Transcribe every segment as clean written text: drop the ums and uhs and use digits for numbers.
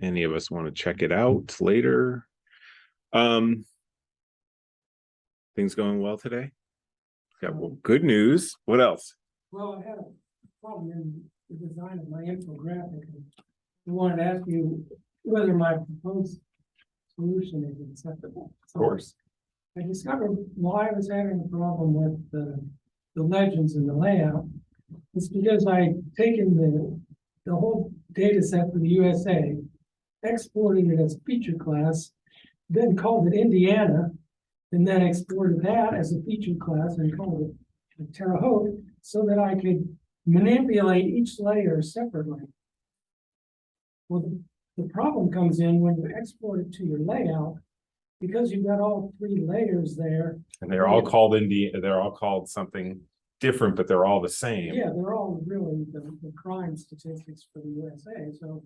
any of us want to check it out later. Things going well today? Yeah, well, good news. What else? Well, I had a problem in the design of my infographic. I wanted to ask you whether my proposed solution is acceptable. Of course. I discovered why I was having a problem with the legends and the layout. It's because I'd taken the whole data set for the USA, exported it as feature class, then called it Indiana, and then exported that as a feature class and called it Terre Haute, so that I could manipulate each layer separately. Well, the problem comes in when you export it to your layout, because you've got all three layers there. And they're all called they're all called something different, but they're all the same. Yeah, they're all really the crime statistics for the USA. So,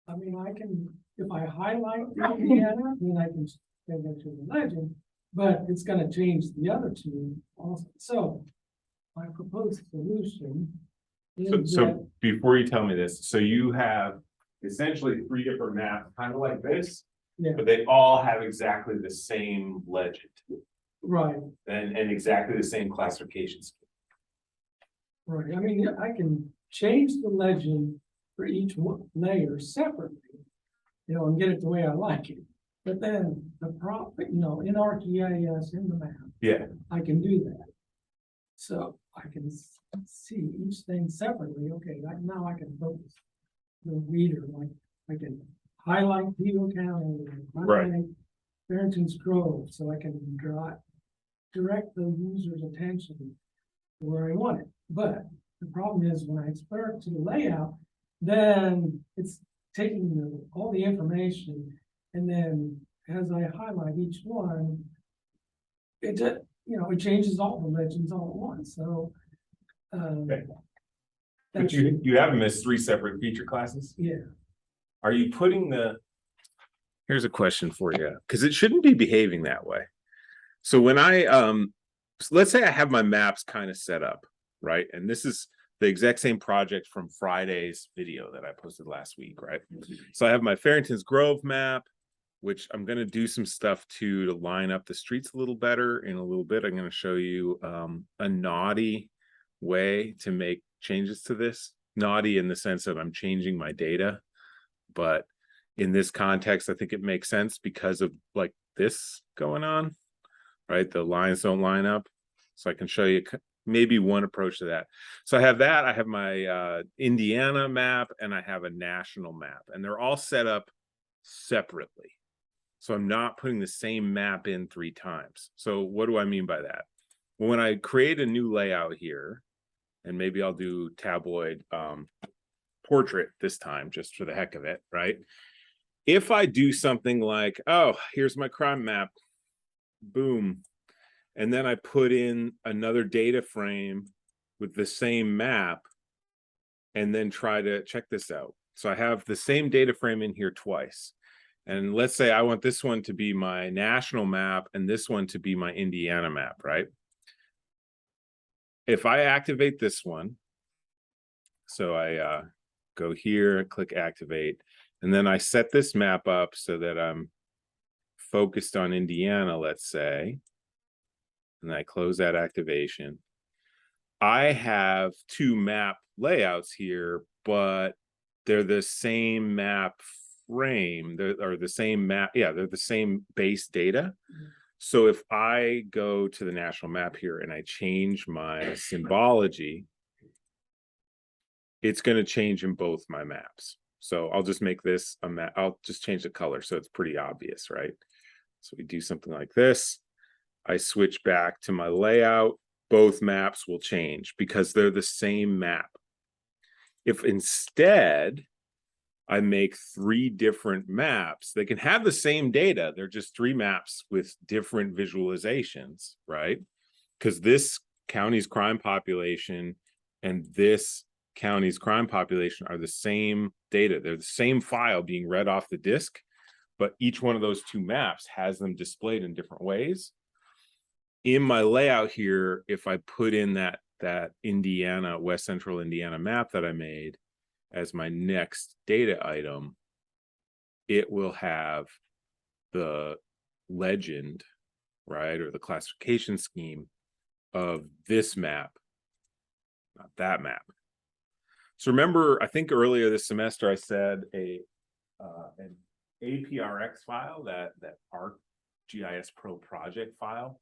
I mean, I can, if I highlight the Indiana, then I can send it to the legend, but it's going to change the other two also. So, my proposed solution is So before you tell me this, so you have essentially three different maps, kind of like this, yeah, but they all have exactly the same legend right, and exactly the same classification scheme. right. I mean, I can change the legend for each layer separately, and get it the way I like it. But then the in ArcGIS in the map, Yeah. I can do that. So I can see each thing separately. Okay, now I can focus the reader. Like I can highlight Vigo County, highlight Barrington's Grove, so I can direct the user's attention to where I want it. But the problem is when I export it to the layout, then it's taking all the information, and then as I highlight each one, it changes all the legends all at once. So, But you have them as three separate feature classes. Yeah. Are you putting Here's a question for you, because it shouldn't be behaving that way. So when so let's say I have my maps kind of set up, right? And this is the exact same project from Friday's video that I posted last week, right? So I have my Farrington's Grove map, which I'm going to do some stuff to line up the streets a little better. In a little bit, I'm going to show you a naughty way to make changes to this. Naughty in the sense that I'm changing my data, but in this context, I think it makes sense because of like this going on, right? The lines don't line up. So I can show you maybe one approach to that. So I have that. I have my Indiana map and I have a national map, and they're all set up separately. So I'm not putting the same map in 3 times. So what do I mean by that? Well, when I create a new layout here, and maybe I'll do tabloid portrait this time, just for the heck of it, right? If I do something like, oh, here's my crime map, boom, and then I put in another data frame with the same map, and then try to check this out. So I have the same data frame in here twice. And let's say I want this one to be my national map and this one to be my Indiana map, right? If I activate this one, so I go here, click activate, and then I set this map up so that I'm focused on Indiana, let's say, and I close that activation. I have 2 map layouts here, but they're the same map frame, they're the same map, yeah, they're the same base data. So if I go to the national map here and I change my symbology, it's going to change in both my maps. So I'll just make this a map. I'll just change the color so it's pretty obvious, right? So we do something like this. I switch back to my layout. Both maps will change because they're the same map. If instead I make 3 different maps, they can have the same data. They're just 3 maps with different visualizations, right? Because this county's crime population and this county's crime population are the same data. They're the same file being read off the disk, but each one of those 2 maps has them displayed in different ways. In my layout here, if I put in that Indiana, West Central Indiana map that I made as my next data item, it will have the legend, right, or the classification scheme of this map, not that map. So remember, I think earlier this semester I said an APRX file, that ArcGIS Pro project file,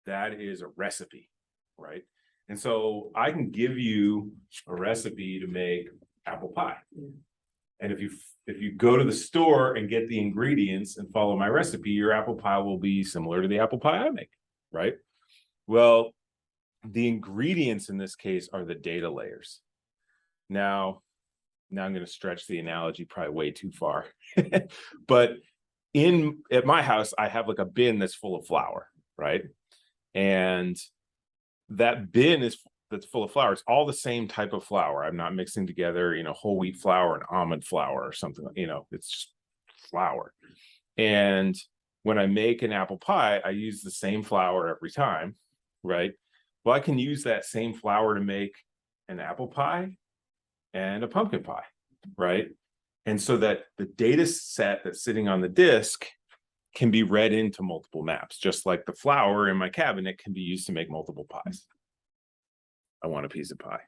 that is a recipe, right? And so I can give you a recipe to make apple pie. And if you go to the store and get the ingredients and follow my recipe, your apple pie will be similar to the apple pie I make, right? Well, the ingredients in this case are the data layers. Now I'm going to stretch the analogy probably way too far. But at my house, I have like a bin that's full of flour, right? And that bin that's full of flour. It's all the same type of flour. I'm not mixing together, whole wheat flour and almond flour or something, it's just flour. And when I make an apple pie, I use the same flour every time, right? Well, I can use that same flour to make an apple pie and a pumpkin pie, right? And so that the data set that's sitting on the disk can be read into multiple maps, just like the flour in my cabinet can be used to make multiple pies. I want a piece of pie.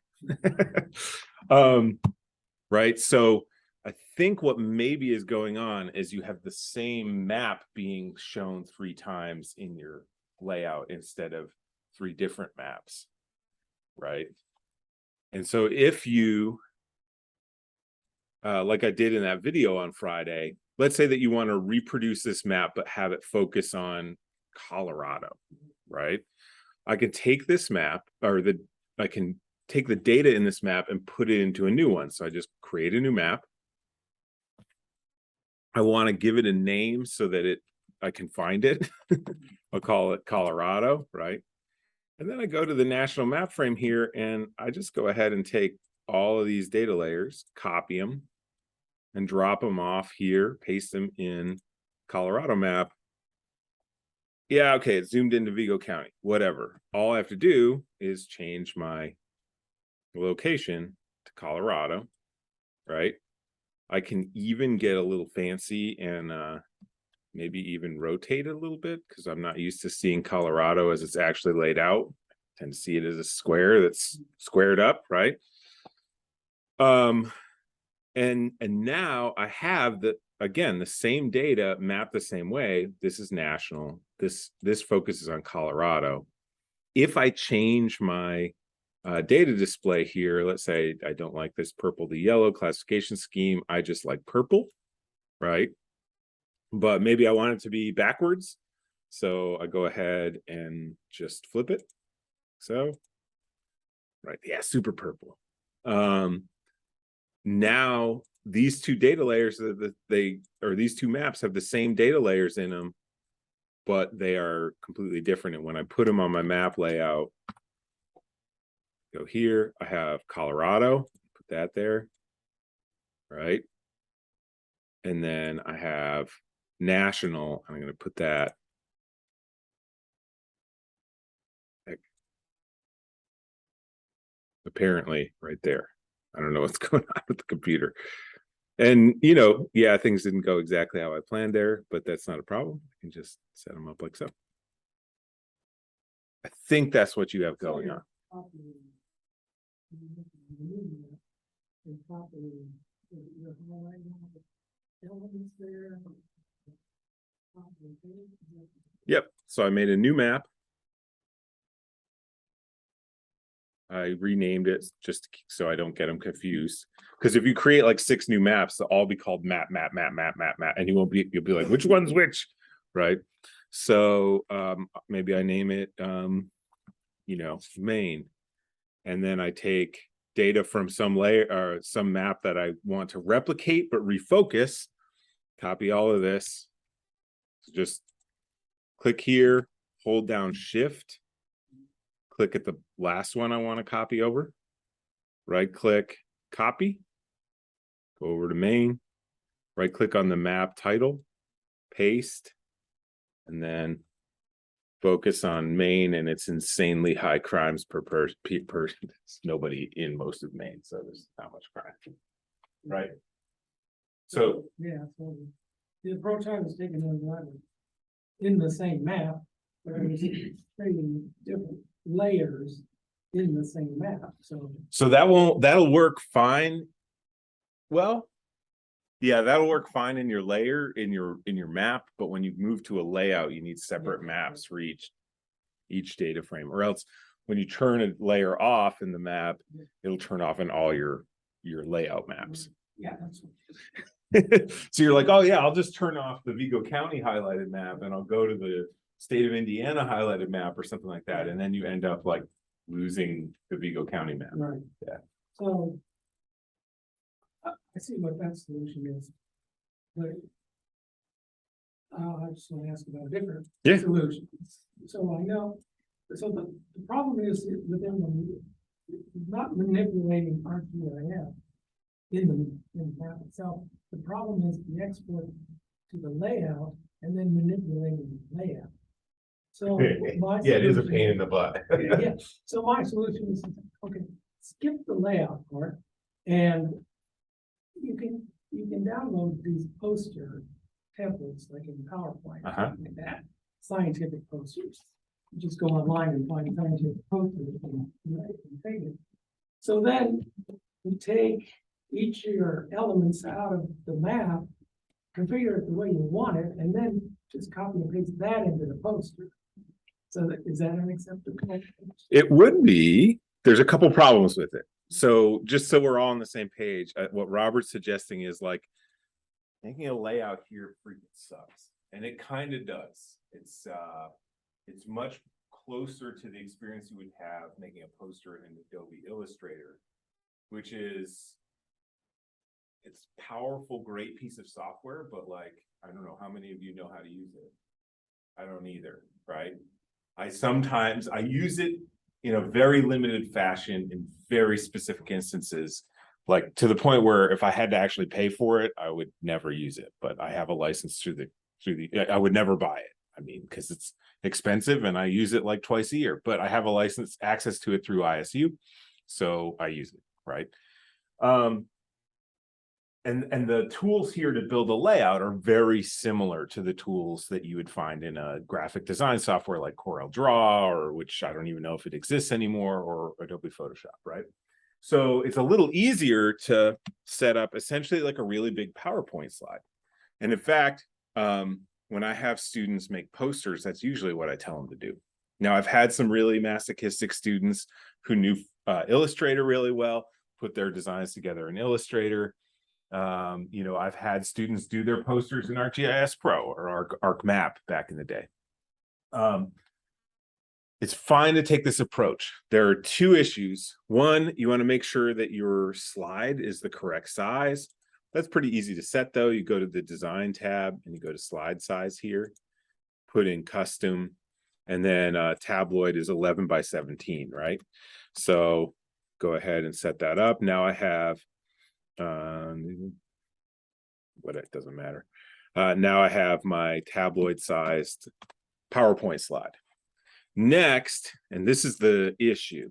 Right. So I think what maybe is going on is you have the same map being shown 3 times in your layout instead of 3 different maps. Right. And so if you, like I did in that video on Friday, let's say that you want to reproduce this map, but have it focus on Colorado, right? I can take this map, I can take the data in this map and put it into a new one. So I just create a new map. I want to give it a name so that I can find it. I'll call it Colorado, right? And then I go to the national map frame here, and I just go ahead and take all of these data layers, copy them, and drop them off here, paste them in Colorado map. Yeah, okay, it's zoomed into Vigo County, whatever. All I have to do is change my location to Colorado, right? I can even get a little fancy and maybe even rotate it a little bit, because I'm not used to seeing Colorado as it's actually laid out. I tend to see it as a square that's squared up, right? And now I have the same data mapped the same way. This is national. This focuses on Colorado. If I change my data display here, let's say I don't like this purple to yellow classification scheme, I just like purple, right? But maybe I want it to be backwards. So I go ahead and just flip it. So, right, yeah, super purple. Now these 2 data layers these 2 maps have the same data layers in them, but they are completely different. And when I put them on my map layout, go here, I have Colorado, put that there, right? And then I have national, I'm going to put that apparently right there. I don't know what's going on with the computer. And, yeah, things didn't go exactly how I planned there, but that's not a problem. I can just set them up like so. I think that's what you have going on. Yep. So I made a new map. I renamed it just so I don't get them confused. Because if you create like 6 new maps, they'll all be called map, and you'll be like, which one's which, right? So maybe I name it, Maine, and then I take data from some layer or some map that I want to replicate but refocus. Copy all of this. So just click here, hold down Shift. Click at the last one I want to copy over. Right click, copy. Go over to Maine. Right click on the map title, paste, and then focus on Maine and its insanely high crimes per person. There's nobody in most of Maine, so there's not much crime. Right. So yeah, the approach I was taking was in the same map, but I was creating different layers in the same map, so. So that'll work fine. Well, yeah, that'll work fine in your layer, in your map, but when you move to a layout, you need separate maps for each data frame, or else when you turn a layer off in the map, it'll turn off in all your layout maps. Yeah, that's what. So you're like, oh yeah, I'll just turn off the Vigo County highlighted map and I'll go to the state of Indiana highlighted map or something like that. And then you end up like losing the Vigo County map. Right. Yeah. So I see what that solution is. But I just want to ask about a different solution. So I know, so the problem is within the, not manipulating RGIF in the map itself. The problem is the export to the layout and then manipulating the layout. So my Yeah, it is a solution- pain in the butt. yeah, so my solution is, okay, skip the layout part, and you can download these poster templates like in PowerPoint, like that, scientific posters. You just go online and find scientific posters and take it. So then you take each of your elements out of the map, configure it the way you want it, and then just copy and paste that into the poster. So is that an acceptable? It would be. There's a couple problems with it. So just so we're all on the same page, what Robert's suggesting is like making a layout here freaking sucks, and it kind of does. It's much closer to the experience you would have making a poster in Adobe Illustrator, which is, it's powerful, great piece of software, but like, I don't know how many of you know how to use it. I don't either, right? I use it in a very limited fashion in very specific instances, like to the point where if I had to actually pay for it, I would never use it. But I have a license I would never buy it. I mean, because it's expensive and I use it like twice a year, but I have a license access to it through ISU. So I use it, right? And the tools here to build a layout are very similar to the tools that you would find in a graphic design software like CorelDRAW, or which I don't even know if it exists anymore, or Adobe Photoshop, right? So it's a little easier to set up essentially like a really big PowerPoint slide. And in fact, when I have students make posters, that's usually what I tell them to do. Now, I've had some really masochistic students who knew Illustrator really well, put their designs together in Illustrator. You know, I've had students do their posters in ArcGIS Pro or ArcMap back in the day. It's fine to take this approach. There are two issues. One, you want to make sure that your slide is the correct size. That's pretty easy to set though. You go to the design tab and you go to slide size here, put in custom, and then tabloid is 11 by 17, right? So go ahead and set that up. Now I have it doesn't matter. Now I have my tabloid sized PowerPoint slide. Next, and this is the issue.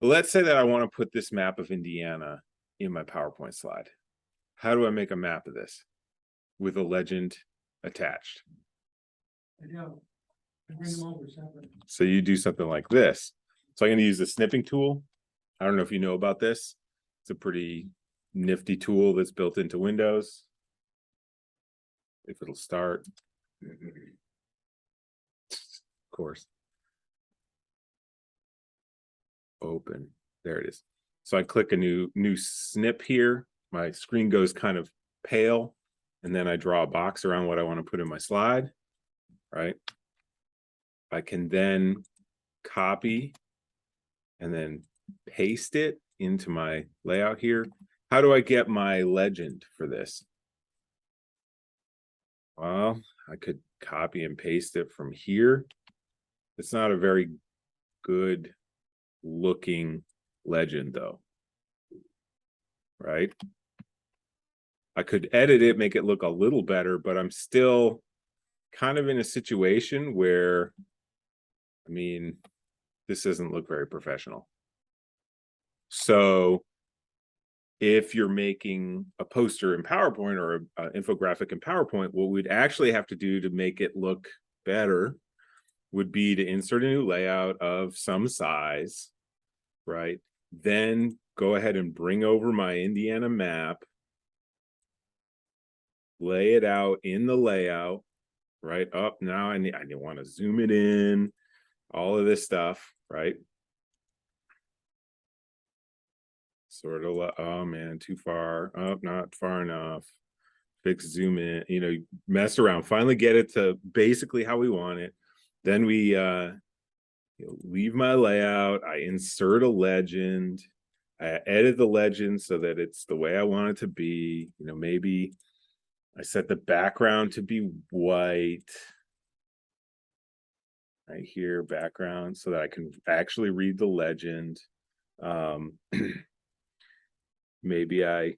Let's say that I want to put this map of Indiana in my PowerPoint slide. How do I make a map of this with a legend attached? I know. I bring them over separately. So you do something like this. So I'm going to use the snipping tool. I don't know if you know about this. It's a pretty nifty tool that's built into Windows. If it'll start. Of course. Open. There it is. So I click a new snip here. My screen goes kind of pale, and then I draw a box around what I want to put in my slide, right? I can then copy and then paste it into my layout here. How do I get my legend for this? Well, I could copy and paste it from here. It's not a very good looking legend though, right? I could edit it, make it look a little better, but I'm still kind of in a situation where, I mean, this doesn't look very professional. So if you're making a poster in PowerPoint or an infographic in PowerPoint, what we'd actually have to do to make it look better would be to insert a new layout of some size, right? Then go ahead and bring over my Indiana map, lay it out in the layout, right? Up now, I want to zoom it in, all of this stuff, right? Sort of, oh man, too far up, not far enough. Fix, zoom in, you know, mess around, finally get it to basically how we want it. Then we leave my layout, I insert a legend, I edit the legend so that it's the way I want it to be. You know, maybe I set the background to be white right here, background, so that I can actually read the legend. Maybe I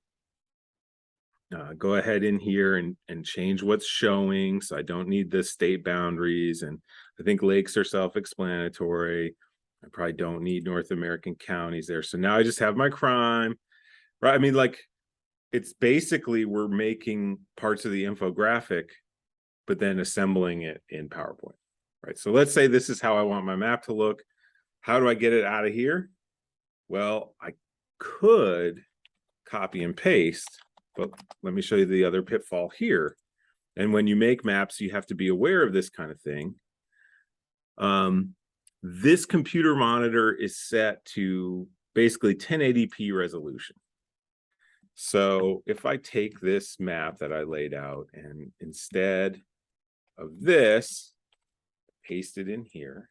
go ahead in here and change what's showing, so I don't need the state boundaries. And I think lakes are self-explanatory. I probably don't need North American counties there. So now I just have my crime, right? I mean, like, it's basically we're making parts of the infographic, but then assembling it in PowerPoint, right? So let's say this is how I want my map to look. How do I get it out of here? Well, I could copy and paste, but let me show you the other pitfall here. And when you make maps, you have to be aware of this kind of thing. This computer monitor is set to basically 1080p resolution. So if I take this map that I laid out and instead of this, paste it in here,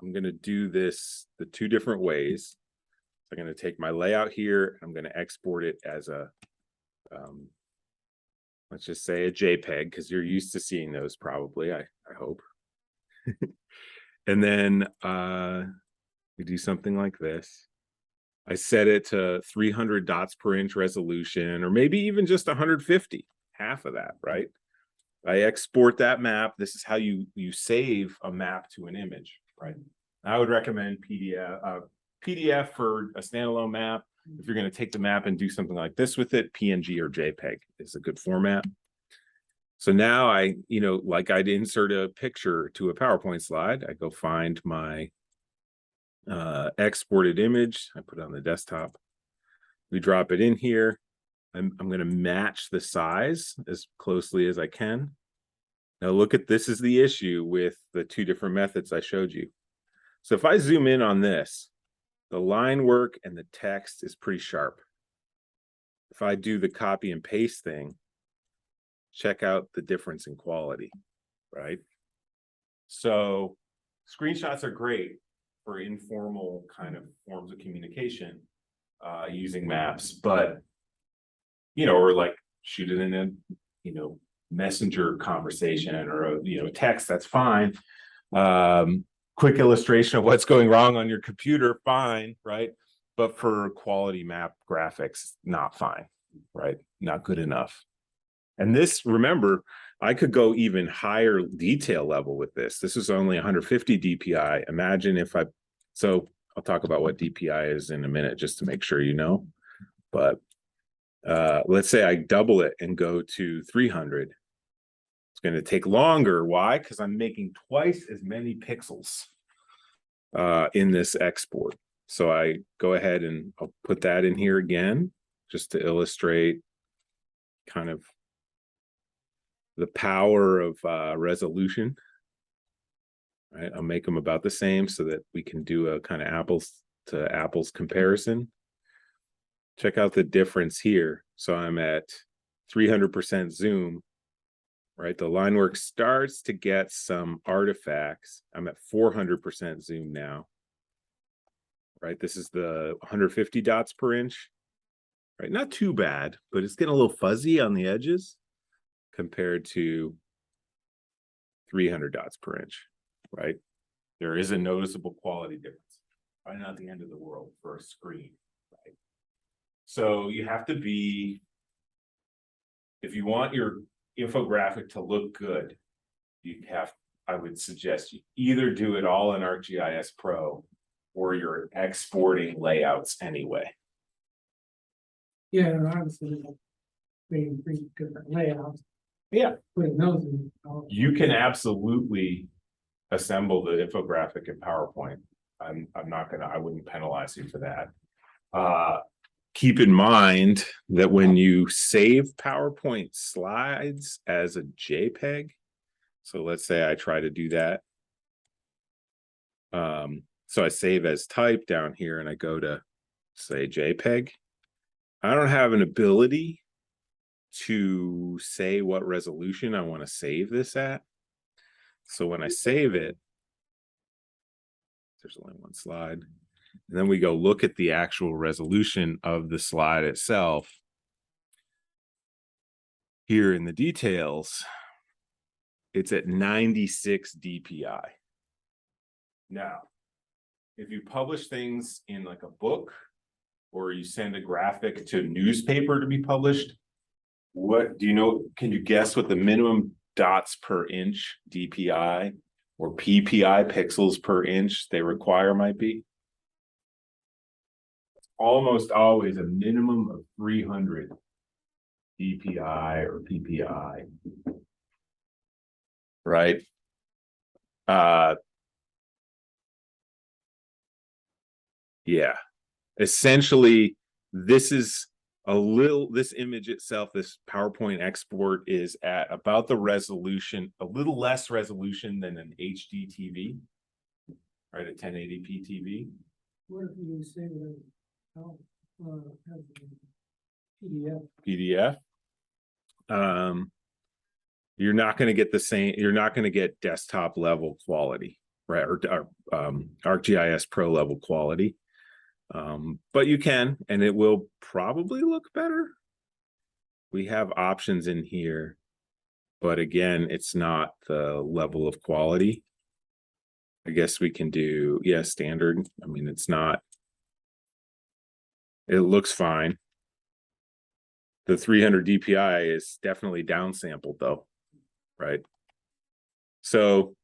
I'm going to do this the two different ways. I'm going to take my layout here. I'm going to export it as a, let's just say a JPEG, because you're used to seeing those probably, I hope. And then we do something like this. I set it to 300 dots per inch resolution, or maybe even just 150, half of that, right? I export that map. This is how you save a map to an image, right? I would recommend PDF for a standalone map. If you're going to take the map and do something like this with it, PNG or JPEG is a good format. So now I, you know, like I'd insert a picture to a PowerPoint slide, I go find my exported image, I put it on the desktop, we drop it in here. I'm going to match the size as closely as I can. Now look at, this is the issue with the two different methods I showed you. So if I zoom in on this, the line work and the text is pretty sharp. If I do the copy and paste thing, check out the difference in quality, right? So screenshots are great for informal kind of forms of communication using maps, but, you know, or like shoot it in a, you know, messenger conversation or a, you know, text, that's fine. Quick illustration of what's going wrong on your computer, fine, right? But for quality map graphics, not fine, right? Not good enough. And this, remember, I could go even higher detail level with this. This is only 150 DPI. Imagine if so I'll talk about what DPI is in a minute, just to make sure you know. But let's say I double it and go to 300. It's going to take longer. Why? Because I'm making twice as many pixels in this export. So I go ahead and I'll put that in here again, just to illustrate kind of the power of resolution. Right, I'll make them about the same so that we can do a kind of apples to apples comparison. Check out the difference here. So I'm at 300% zoom, right? The line work starts to get some artifacts. I'm at 400% zoom now, right? This is the 150 dots per inch, right? Not too bad, but it's getting a little fuzzy on the edges compared to 300 dots per inch, right? There is a noticeable quality difference. Probably not the end of the world for a screen, right? So you have to be, if you want your infographic to look good, you have, I would suggest you either do it all in ArcGIS Pro or you're exporting layouts anyway. Yeah, and obviously, like, creating three different layouts, Yeah, putting those in. you can absolutely assemble the infographic in PowerPoint. I'm not gonna, I wouldn't penalize you for that. Keep in mind that when you save PowerPoint slides as a JPEG, so let's say I try to do that. So I save as type down here and I go to say JPEG. I don't have an ability to say what resolution I want to save this at. So when I save it, there's only one slide. And then we go look at the actual resolution of the slide itself. Here in the details, it's at 96 DPI. Now, if you publish things in like a book or you send a graphic to a newspaper to be published, what do you know? Can you guess what the minimum dots per inch DPI or PPI, pixels per inch, they require might be? Almost always a minimum of 300 DPI or PPI, right? Yeah, essentially this is this image itself, this PowerPoint export is at about the resolution, a little less resolution than an HD TV, right? A 1080p TV. What if you say that, has a PDF? PDF. You're not going to get the same, you're not going to get desktop level quality, right? Or ArcGIS Pro level quality. But you can, and it will probably look better. We have options in here, but again, it's not the level of quality. I guess we can do, yeah, standard. I mean, it's not, it looks fine. The 300 DPI is definitely downsampled though, right? So,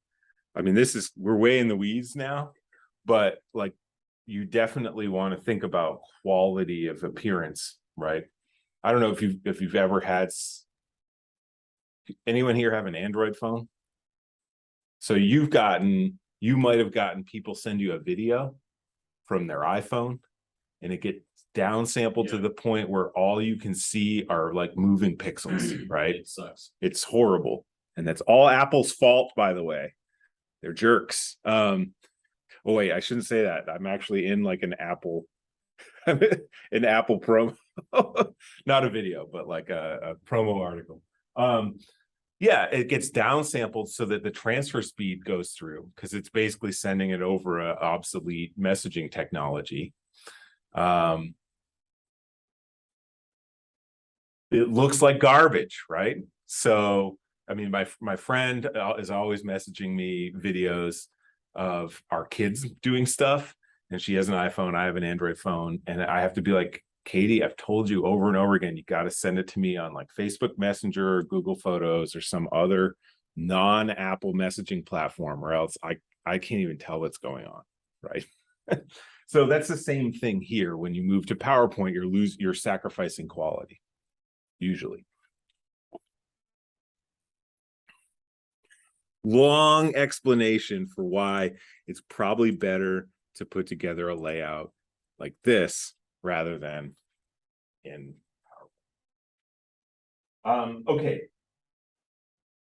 I mean, we're way in the weeds now, but like, you definitely want to think about quality of appearance, right? I don't know if you've ever had, anyone here have an Android phone? So you might have gotten people send you a video from their iPhone and it gets downsampled to the point where all you can see are like moving pixels, right? It sucks. It's horrible. And that's all Apple's fault, by the way. They're jerks. Oh wait, I shouldn't say that. I'm actually in like an Apple promo, not a video, but like a promo article. Yeah, it gets downsampled so that the transfer speed goes through because it's basically sending it over a obsolete messaging technology. It looks like garbage, right? So, I mean, my friend is always messaging me videos of our kids doing stuff, and she has an iPhone, I have an Android phone, and I have to be like, Katie, I've told you over and over again, you got to send it to me on like Facebook Messenger or Google Photos or some other non-Apple messaging platform, or else I can't even tell what's going on, right? So that's the same thing here. When you move to PowerPoint, you're sacrificing quality, usually. Long explanation for why it's probably better to put together a layout like this rather than in PowerPoint. Okay.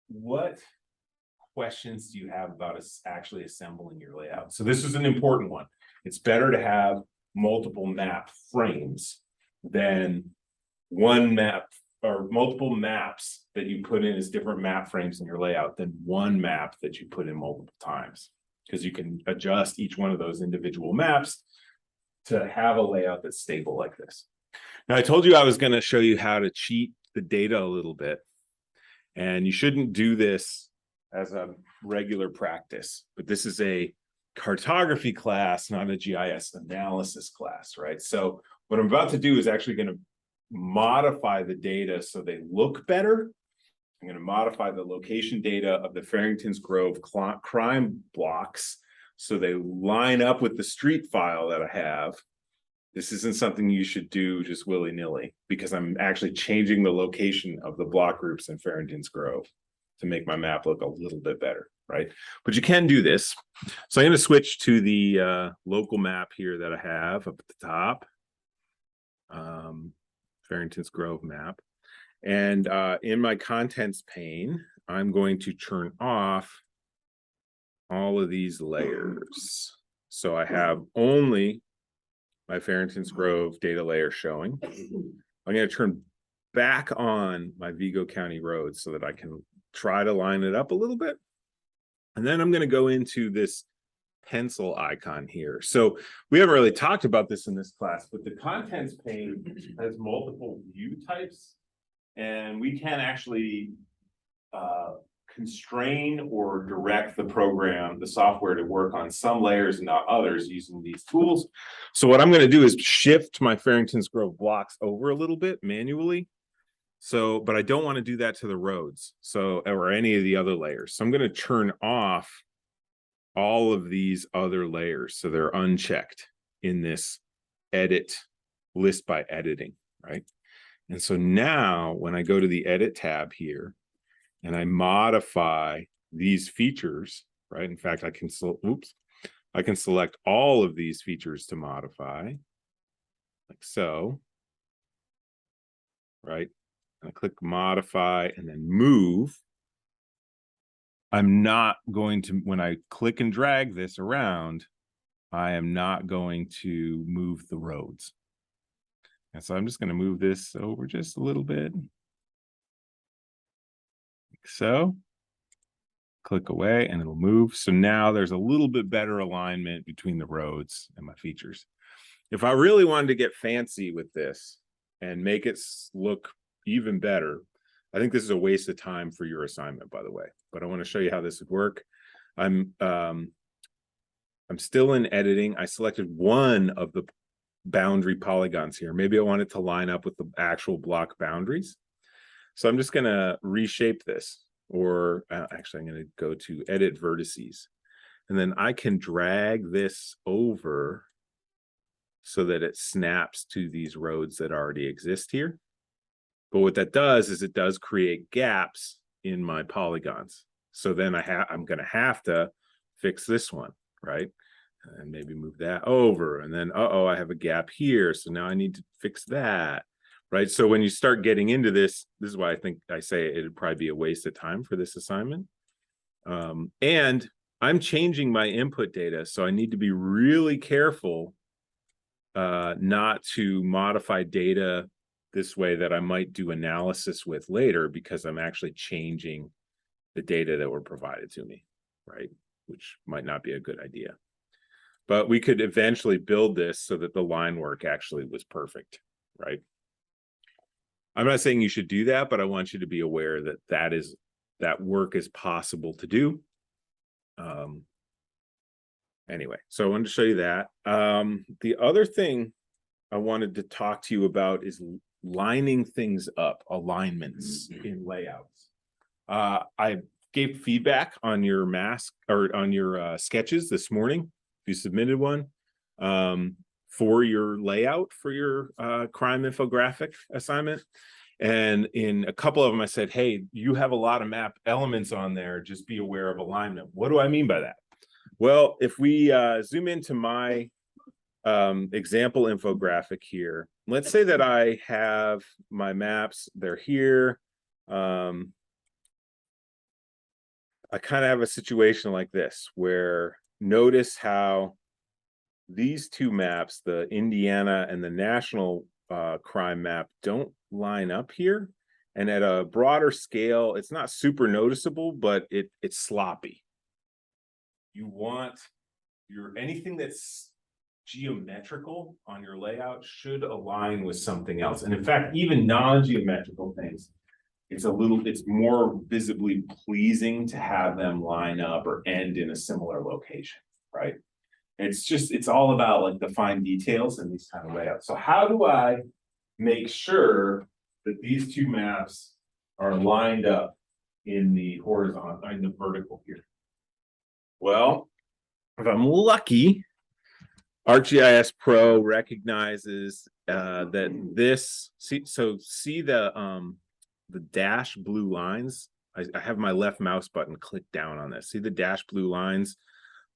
What questions do you have about us actually assembling your layout? So this is an important one. It's better to have multiple map frames than one map or multiple maps that you put in as different map frames in your layout than one map that you put in multiple times, because you can adjust each one of those individual maps to have a layout that's stable like this. Now, I told you I was going to show you how to cheat the data a little bit, and you shouldn't do this as a regular practice, but this is a cartography class, not a GIS analysis class, right? So what I'm about to do is actually going to modify the data so they look better. I'm going to modify the location data of the Farrington's Grove crime blocks so they line up with the street file that I have. This isn't something you should do just willy-nilly, because I'm actually changing the location of the block groups in Farrington's Grove to make my map look a little bit better, right? But you can do this. So I'm going to switch to the local map here that I have up at the top. Farrington's Grove map. And in my contents pane, I'm going to turn off all of these layers. So I have only my Farrington's Grove data layer showing. I'm going to turn back on my Vigo County roads so that I can try to line it up a little bit. And then I'm going to go into this pencil icon here. So we haven't really talked about this in this class, but the contents pane has multiple view types, and we can actually constrain or direct the program, the software, to work on some layers and not others using these tools. So what I'm going to do is shift my Farrington's Grove blocks over a little bit manually. So, but I don't want to do that to the roads, so, or any of the other layers. So I'm going to turn off all of these other layers so they're unchecked in this edit list by editing, right? And so now when I go to the edit tab here and I modify these features, right? In fact, I can select all of these features to modify, like so, right? And I click modify and then move. I'm not going to, when I click and drag this around, I am not going to move the roads. And so I'm just going to move this over just a little bit. Like so. Click away and it'll move. So now there's a little bit better alignment between the roads and my features. If I really wanted to get fancy with this and make it look even better, I think this is a waste of time for your assignment, by the way, but I want to show you how this would work. I'm still in editing. I selected one of the boundary polygons here. Maybe I want it to line up with the actual block boundaries. So I'm just going to reshape this, or actually I'm going to go to edit vertices, and then I can drag this over so that it snaps to these roads that already exist here. But what that does is it does create gaps in my polygons. So then I'm going to have to fix this one, right? And maybe move that over. And then, I have a gap here. So now I need to fix that, right? So when you start getting into this is why I think I say it'd probably be a waste of time for this assignment. And I'm changing my input data. So I need to be really careful not to modify data this way that I might do analysis with later, because I'm actually changing the data that were provided to me, right? Which might not be a good idea. But we could eventually build this so that the line work actually was perfect, right? I'm not saying you should do that, but I want you to be aware that that work is possible to do. Anyway, so I wanted to show you that. The other thing I wanted to talk to you about is lining things up, alignments in layouts. I gave feedback on your mask or on your sketches this morning. If you submitted one for your layout for your crime infographic assignment. And in a couple of them, I said, hey, you have a lot of map elements on there. Just be aware of alignment. What do I mean by that? Well, if we zoom into my example infographic here, let's say that I have my maps, they're here. I kind of have a situation like this where notice how these two maps, the Indiana and the national crime map, don't line up here. And at a broader scale, it's not super noticeable, but it's sloppy. You want anything that's geometrical on your layout should align with something else. And in fact, even non-geometrical things, it's more visibly pleasing to have them line up or end in a similar location, right? It's all about like the fine details in these kind of layouts. So how do I make sure that these two maps are lined up in the horizontal, in the vertical here? Well, if I'm lucky, ArcGIS Pro recognizes that this, see the dash blue lines. I have my left mouse button click down on this. See the dash blue lines?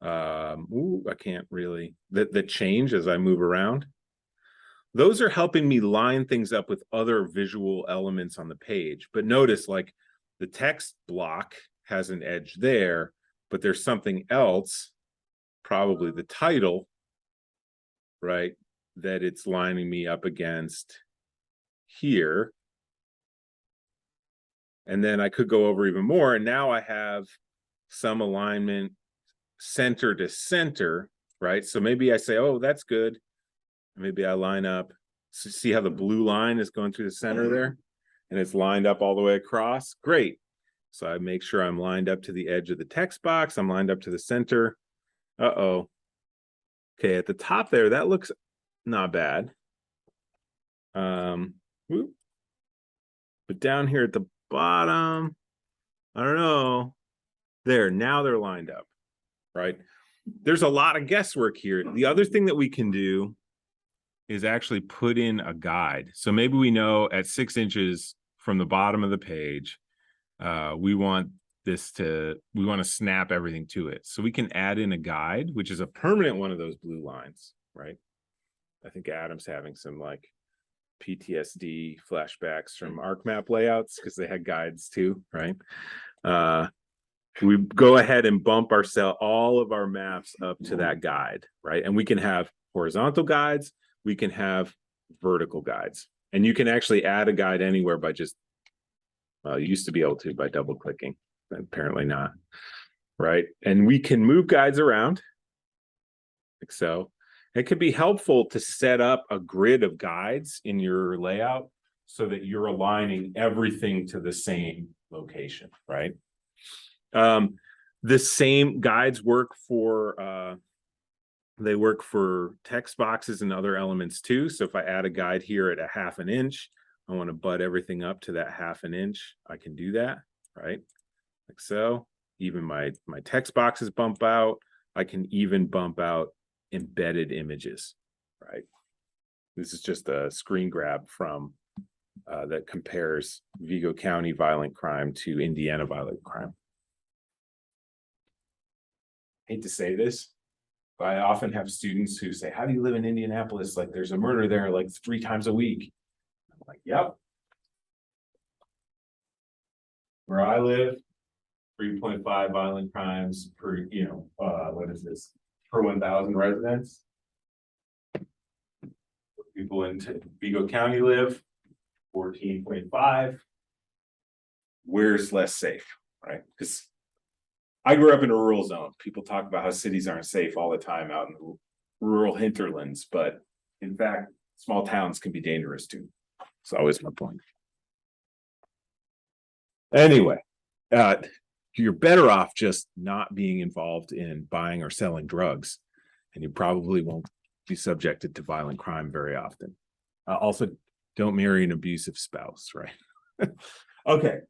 I can't really, that change as I move around. Those are helping me line things up with other visual elements on the page. But notice, like, the text block has an edge there, but there's something else, probably the title, right, that it's lining me up against here. And then I could go over even more, and now I have some alignment center to center, right? So maybe I say, oh, that's good. Maybe I line up, so see how the blue line is going through the center there, and it's lined up all the way across. Great. So I make sure I'm lined up to the edge of the text box. I'm lined up to the center. Uh-oh. Okay, at the top there, that looks not bad. Whoop. But down here at the bottom, I don't know. There, now they're lined up, right? There's a lot of guesswork here. The other thing that we can do is actually put in a guide. So maybe we know at 6 inches from the bottom of the page, we want to snap everything to it. So we can add in a guide, which is a permanent one of those blue lines, right? I think Adam's having some like PTSD flashbacks from ArcMap layouts because they had guides too, right? We go ahead and bump all of our maps up to that guide, right? And we can have horizontal guides, we can have vertical guides, and you can actually add a guide anywhere by just, well, you used to be able to by double clicking, but apparently not, right? And we can move guides around like so. It could be helpful to set up a grid of guides in your layout so that you're aligning everything to the same location, right? The same guides work for they work for text boxes and other elements too. So if I add a guide here at a 1/2 inch, I want to butt everything up to that 1/2 inch. I can do that, right? Like so. Even my text boxes bump out. I can even bump out embedded images, right? This is just a screen grab from that compares Vigo County violent crime to Indiana violent crime. Hate to say this, but I often have students who say, how do you live in Indianapolis? Like there's a murder there like 3 times a week. I'm like, yep. Where I live, 3.5 violent crimes per, what is this? Per 1,000 residents. People in Vigo County live, 14.5. Where's less safe, right? Because I grew up in a rural zone. People talk about how cities aren't safe all the time out in the rural hinterlands, but in fact, small towns can be dangerous too. It's always my point. Anyway, you're better off just not being involved in buying or selling drugs, and you probably won't be subjected to violent crime very often. Also, don't marry an abusive spouse, right? Okay.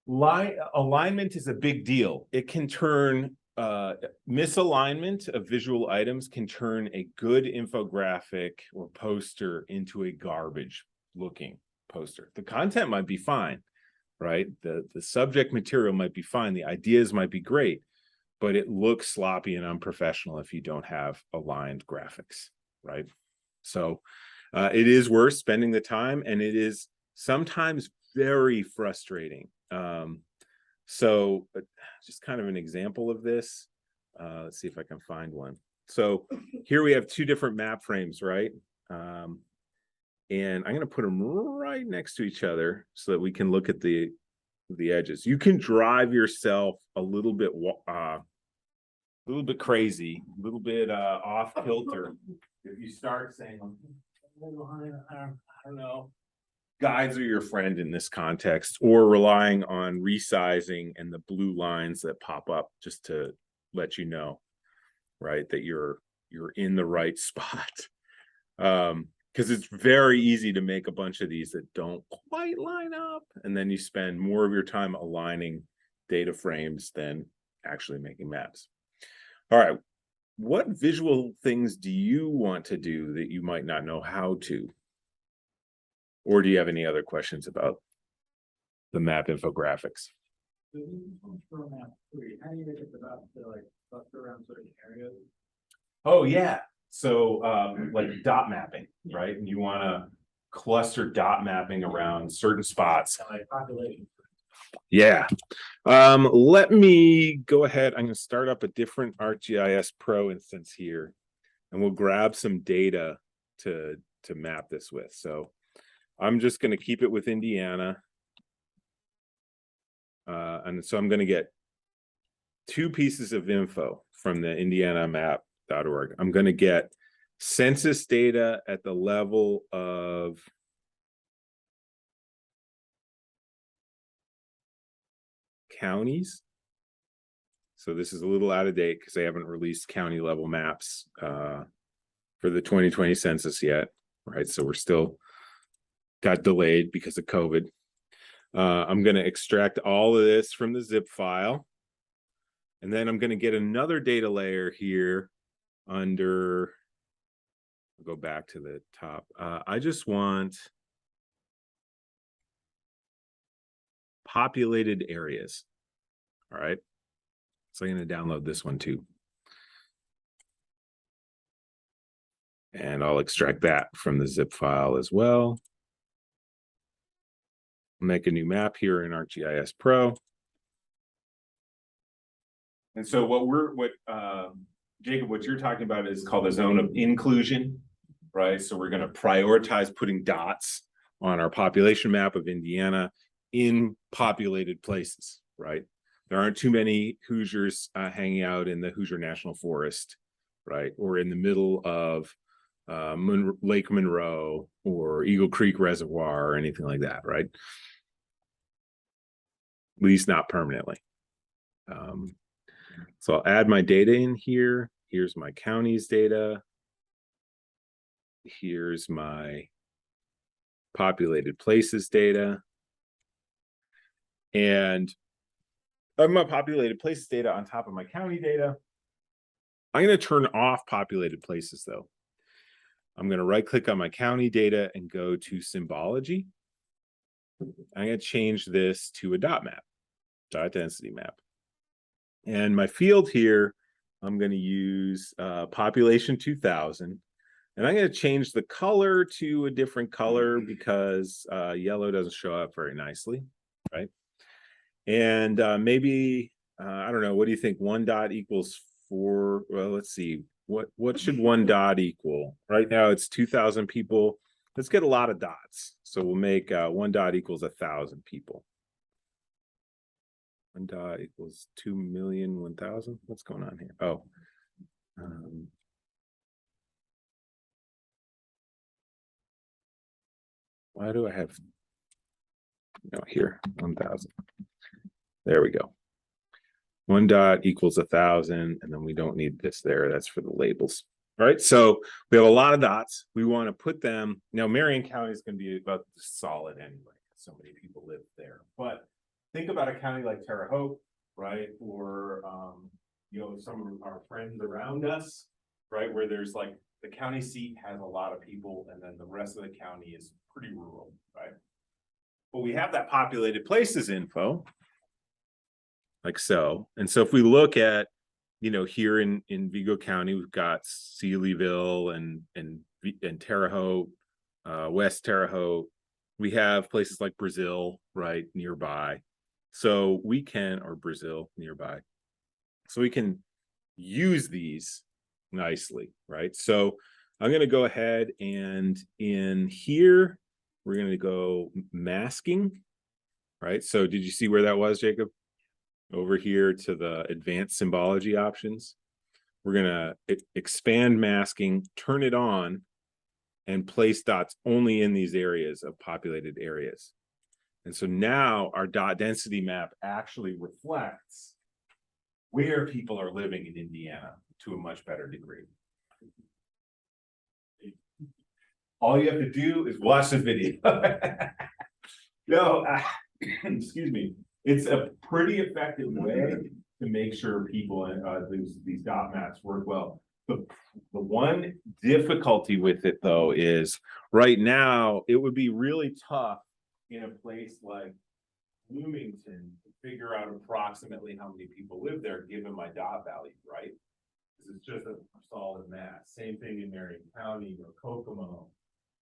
Alignment is a big deal. It can turn misalignment of visual items can turn a good infographic or poster into a garbage looking poster. The content might be fine, right? The subject material might be fine. The ideas might be great, but it looks sloppy and unprofessional if you don't have aligned graphics, right? So it is worth spending the time, and it is sometimes very frustrating. So just kind of an example of this. Let's see if I can find one. So here we have 2 different map frames, right? And I'm going to put them right next to each other so that we can look at the edges. You can drive yourself a little bit crazy, a little bit off kilter if you start saying, I don't know, guides are your friend in this context, or relying on resizing and the blue lines that pop up just to let you know, right, that you're in the right spot. Because it's very easy to make a bunch of these that don't quite line up, and then you spend more of your time aligning data frames than actually making maps. All right, what visual things do you want to do that you might not know how to? Or do you have any other questions about the map infographics? How do you make it about to like cluster around certain areas? Oh, yeah. So like dot mapping, right? And you want to cluster dot mapping around certain spots. And like population. Yeah. Let me go ahead. I'm going to start up a different ArcGIS Pro instance here, and we'll grab some data to map this with. So I'm just going to keep it with Indiana. And so I'm going to get 2 pieces of info from the indianamap.org. I'm going to get census data at the level of counties. So this is a little out of date because they haven't released county level maps for the 2020 census yet, right? So we're still got delayed because of COVID. I'm going to extract all of this from the zip file. And then I'm going to get another data layer here under, I'll go back to the top. I just want populated areas. All right. So I'm going to download this one too. And I'll extract that from the zip file as well. Make a new map here in ArcGIS Pro. And so Jacob, what you're talking about is called a zone of inclusion, right? So we're going to prioritize putting dots on our population map of Indiana in populated places, right? There aren't too many Hoosiers hanging out in the Hoosier National Forest, right? Or in the middle of Lake Monroe or Eagle Creek Reservoir or anything like that, right? At least not permanently. So I'll add my data in here. Here's my county's data. Here's my populated places data. And I have my populated places data on top of my county data. I'm going to turn off populated places though. I'm going to right click on my county data and go to symbology. I'm going to change this to a dot map, dot density map. And my field here, I'm going to use population 2000. And I'm going to change the color to a different color because yellow doesn't show up very nicely, right? And maybe, I don't know, what do you think? 1 dot equals 4. Well, let's see. What should 1 dot equal? Right now it's 2,000 people. Let's get a lot of dots. So we'll make 1 dot equals 1,000 people. 1 dot equals 2,000,001,000. What's going on here? Oh, why do I have here 1,000? There we go. 1 dot equals 1,000, and then we don't need this there. That's for the labels. All right, so we have a lot of dots. We want to put them. Now, Marion County is going to be about solid anyway. So many people live there, but think about a county like Terre Haute, right? Or some of our friends around us, right? Where there's like the county seat has a lot of people, and then the rest of the county is pretty rural, right? But we have that populated places info, like so. And so if we look at, here in Vigo County, we've got Sealyville and Terre Haute, West Terre Haute. We have places like Brazil, right, nearby. So we can, or Brazil nearby. So we can use these nicely, right? So I'm going to go ahead and in here, we're going to go masking, right? So did you see where that was, Jacob? Over here to the advanced symbology options. We're going to expand masking, turn it on, and place dots only in these areas of populated areas. And so now our dot density map actually reflects where people are living in Indiana to a much better degree. All you have to do is watch the video. Excuse me. It's a pretty effective way to make sure people these dot maps work well. The one difficulty with it though is right now it would be really tough in a place like Bloomington to figure out approximately how many people live there given my dot value, right? Because it's just a solid mass. Same thing in Marion County or Kokomo.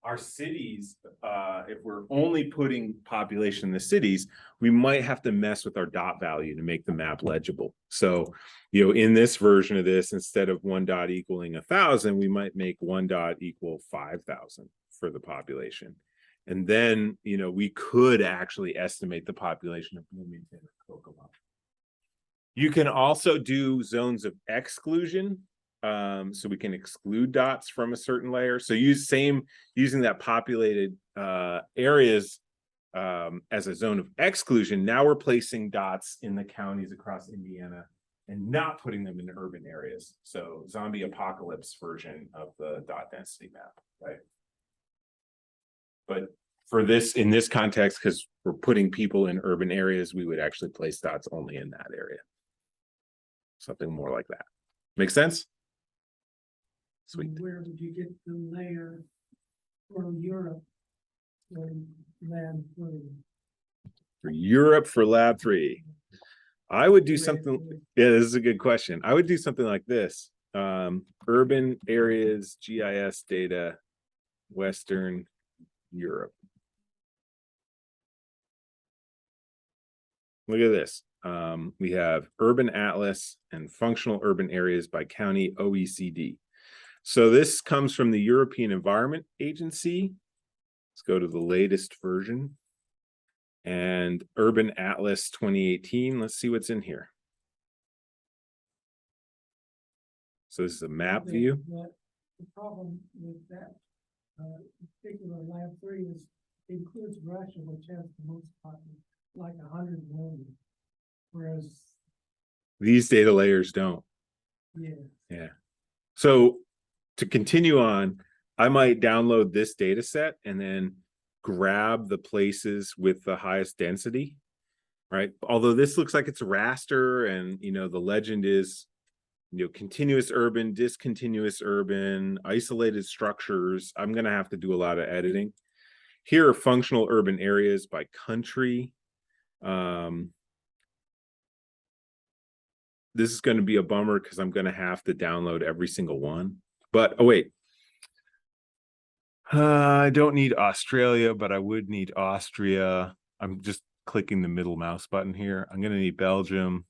Our cities, if we're only putting population in the cities, we might have to mess with our dot value to make the map legible. So, in this version of this, instead of one dot equaling 1,000, we might make one dot equal 5,000 for the population. And then, we could actually estimate the population of Bloomington or Kokomo. You can also do zones of exclusion. So we can exclude dots from a certain layer. So using that populated areas as a zone of exclusion. Now we're placing dots in the counties across Indiana and not putting them in urban areas. So zombie apocalypse version of the dot density map, right? But for this, in this context, because we're putting people in urban areas, we would actually place dots only in that area. Something more like that. Make sense? Sweet. Where would you get the layer for Europe? For Europe for lab 3, I would do something. Yeah, this is a good question. I would do something like this. Urban areas, GIS data, Western Europe. Look at this. We have urban atlas and functional urban areas by county OECD. So this comes from the European Environment Agency. Let's go to the latest version. And Urban Atlas 2018. Let's see what's in here. So this is a map view. The problem with that particular lab 3 is it includes Russia, which has the most population, like 100 million, whereas these data layers don't. Yeah. So to continue on, I might download this data set and then grab the places with the highest density, right? Although this looks like it's raster and, the legend is, continuous urban, discontinuous urban, isolated structures. I'm going to have to do a lot of editing. Here are functional urban areas by country. This is going to be a bummer because I'm going to have to download every single one. But, oh, wait. I don't need Australia, but I would need Austria. I'm just clicking the middle mouse button here. I'm going to need Belgium.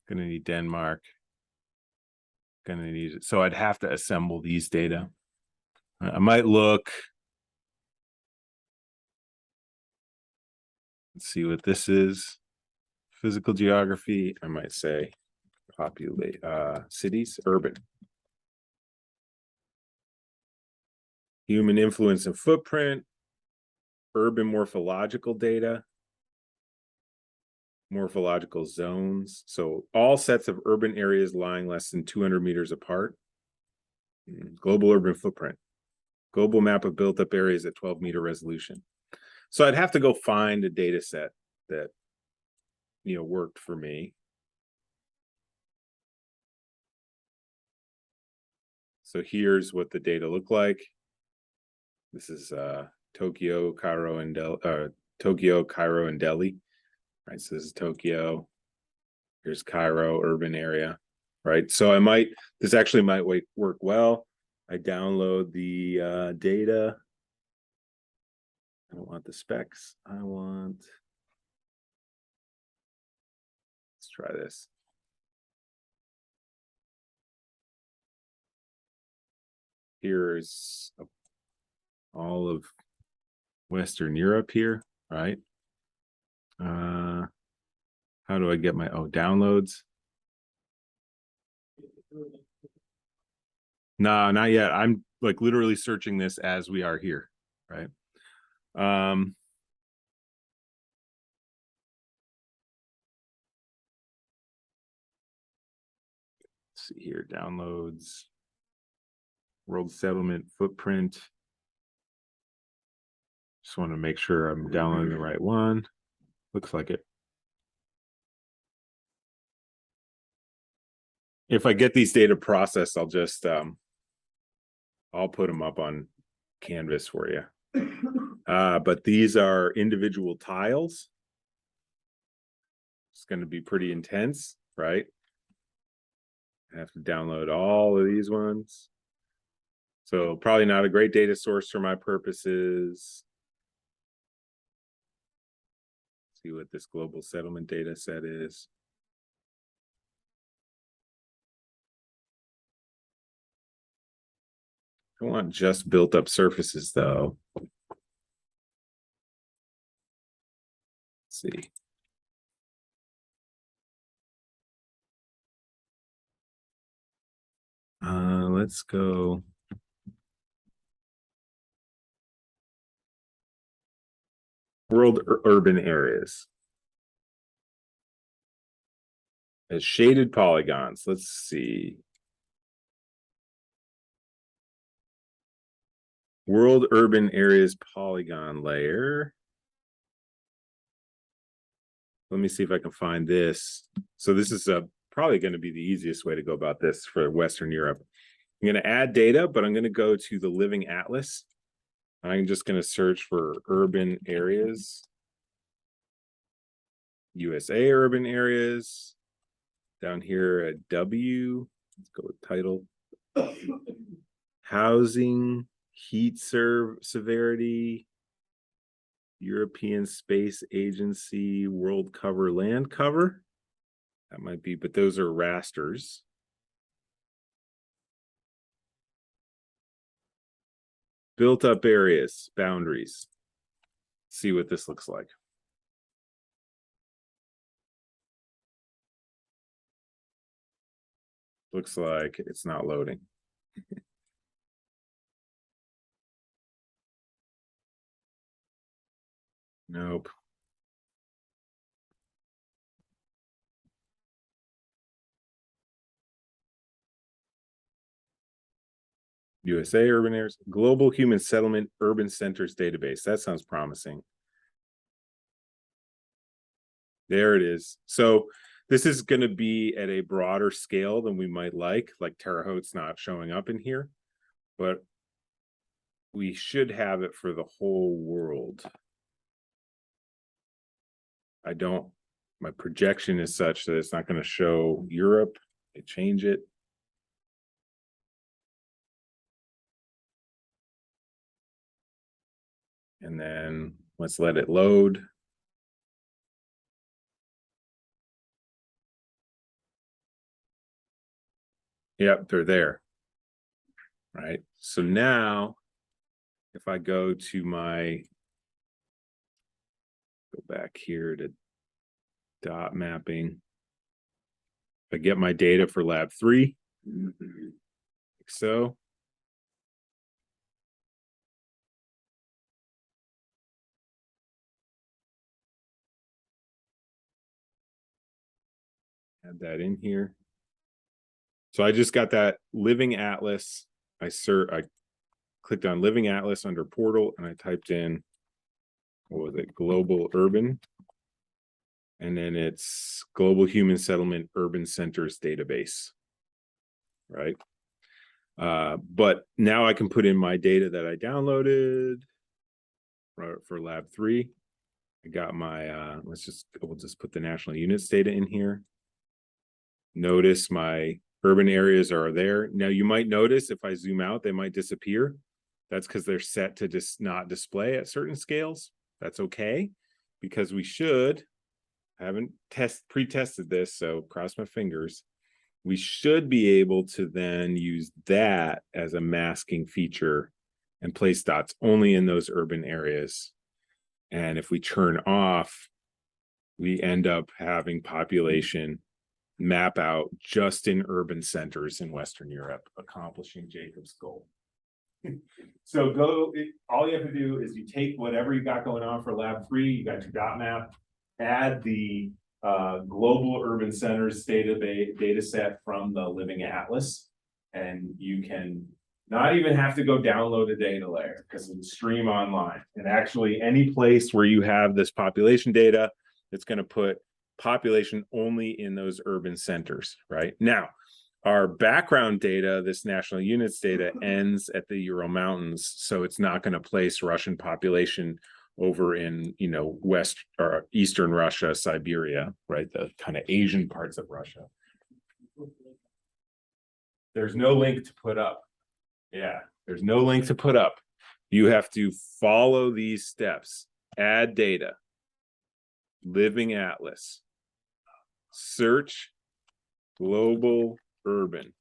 Going to need Denmark. Going to need it. So I'd have to assemble these data. I might look. Let's see what this is. Physical geography. I might say populate cities, urban. Human influence and footprint, urban morphological data, morphological zones. So all sets of urban areas lying less than 200 meters apart. Global urban footprint, global map of built up areas at 12-meter resolution. So I'd have to go find a data set that, worked for me. So here's what the data look like. This is Tokyo, Cairo, and Delhi. Right, so this is Tokyo. Here's Cairo, urban area. Right, so this actually might work well. I download the data. I don't want the specs. Let's try this. Here's all of Western Europe here, right? How do I get my downloads? No, not yet. I'm like literally searching this as we are here, right? Let's see here, downloads, world settlement footprint. Just want to make sure I'm downloading the right one. Looks like it. if I get these data processed, I'll just I'll put them up on Canvas for you. But these are individual tiles. It's going to be pretty intense, right? I have to download all of these ones. So probably not a great data source for my purposes. See what this global settlement data set is. I want just built up surfaces though. Let's see. Let's go. World urban areas. As shaded polygons. Let's see. World urban areas polygon layer. Let me see if I can find this. So this is probably going to be the easiest way to go about this for Western Europe. I'm going to add data, but I'm going to go to the Living Atlas. I'm just going to search for urban areas. USA urban areas. Down here at W, let's go with title. Housing, heat severity, European Space Agency, world cover, land cover. That might be, but those are rasters. Built up areas, boundaries. See what this looks like. Looks like it's not loading. Nope. USA urban areas, global human settlement urban centers database. That sounds promising. There it is. So this is going to be at a broader scale than we might like Terre Haute's not showing up in here, but we should have it for the whole world. My projection is such that it's not going to show Europe. I change it. And then let's let it load. Yep, they're there. Right. So now if I go back here to dot mapping, if I get my data for lab 3, like so. Add that in here. So I just got that Living Atlas. I clicked on Living Atlas under portal and I typed in, what was it, global urban. And then it's global human settlement urban centers database, right? But now I can put in my data that I downloaded for lab 3. I got my, we'll just put the national units data in here. Notice my urban areas are there. Now you might notice if I zoom out, they might disappear. That's because they're set to just not display at certain scales. That's okay, because we should, I haven't pre-tested this, so cross my fingers. We should be able to then use that as a masking feature and place dots only in those urban areas. And if we turn off, we end up having population map out just in urban centers in Western Europe, accomplishing Jacob's goal. So all you have to do is you take whatever you got going on for lab 3, you got your dot map, add the global urban centers data set from the Living Atlas, and you can not even have to go download a data layer because it'll stream online. And actually any place where you have this population data, it's going to put population only in those urban centers, right? Now, our background data, this national units data, ends at the Ural Mountains, so it's not going to place Russian population over in, you know, west or eastern Russia, Siberia, right? The kind of Asian parts of Russia. There's no link to put up. Yeah, there's no link to put up. You have to follow these steps. Add data. Living Atlas. Search global urban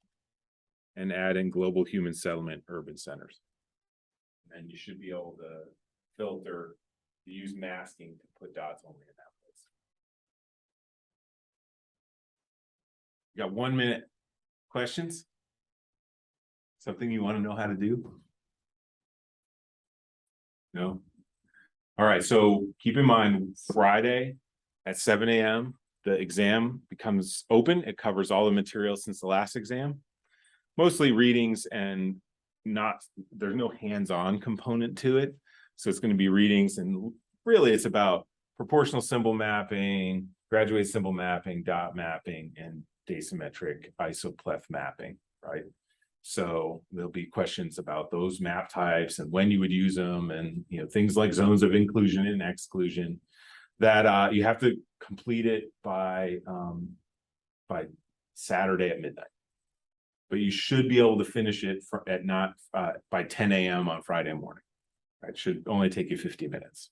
and add in global human settlement urban centers. And you should be able to filter, use masking to put dots only in that place. You got 1 minute. Questions? Something you want to know how to do? No? All right, so keep in mind, Friday at 7 a.m., the exam becomes open. It covers all the material since the last exam. Mostly readings and there's no hands-on component to it. So it's going to be readings, and really it's about proportional symbol mapping, graduated symbol mapping, dot mapping, and asymmetric isopleth mapping, right? So there'll be questions about those map types and when you would use them, and, you know, things like zones of inclusion and exclusion that you have to complete it by Saturday at midnight. But you should be able to finish it by 10 a.m. on Friday morning. Right? It should only take you 50 minutes,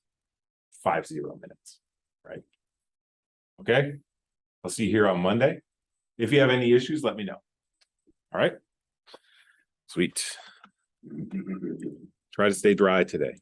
50 minutes, right? Okay, I'll see you here on Monday. If you have any issues, let me know. All right. Sweet. Try to stay dry today.